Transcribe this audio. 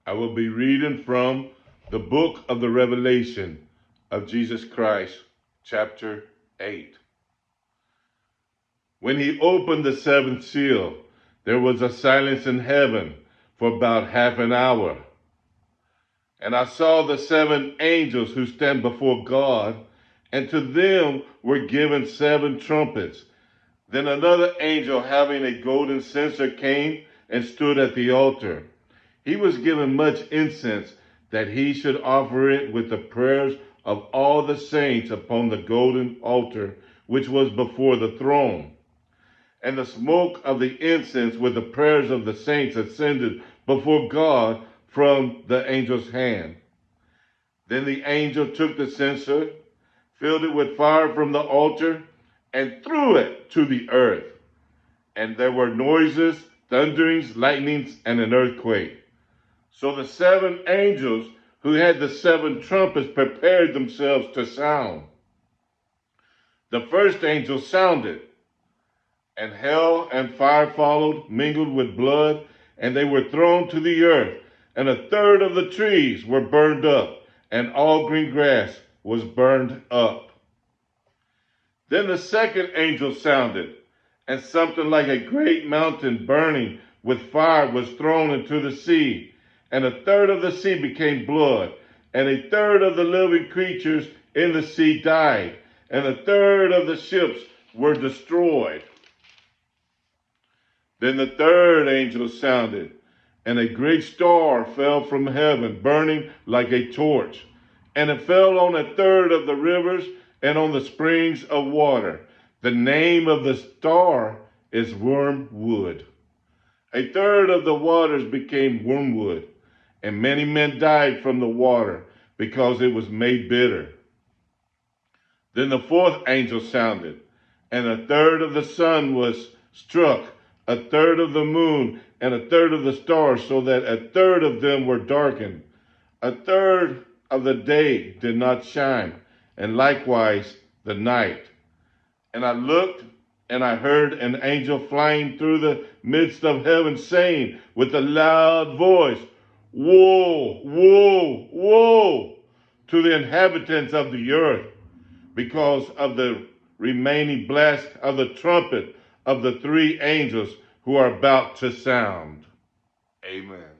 I will be reading from the book of the Revelation of Jesus Christ, chapter 8. When he opened the seventh seal, there was a silence in heaven for about half an hour. And I saw the seven angels who stand before God, and to them were given seven trumpets. Then another angel having a golden censer came and stood at the altar. He was given much incense, that he should offer it with the prayers of all the saints upon the golden altar which was before the throne. And the smoke of the incense with the prayers of the saints ascended before God from the angel's hand. Then the angel took the censer, filled it with fire from the altar, and threw it to the earth. And there were noises, thunderings, lightnings, and an earthquake. So the seven angels who had the seven trumpets prepared themselves to sound. The first angel sounded, and hell and fire followed, mingled with blood, and they were thrown to the earth. And a third of the trees were burned up, and all green grass was burned up. Then the second angel sounded, and something like a great mountain burning with fire was thrown into the sea. And a third of the sea became blood, and a third of the living creatures in the sea died, and a third of the ships were destroyed. Then the third angel sounded, and a great star fell from heaven, burning like a torch. And it fell on a third of the rivers and on the springs of water. The name of the star is Wormwood. A third of the waters became wormwood, and many men died from the water because it was made bitter. Then the fourth angel sounded, and a third of the sun was struck, a third of the moon, and a third of the stars, so that a third of them were darkened. A third of the day did not shine, and likewise the night. And I looked, and I heard an angel flying through the midst of heaven, saying with a loud voice, "Woe, woe, woe to the inhabitants of the earth, because of the remaining blast of the trumpet of the three angels who are about to sound." Amen.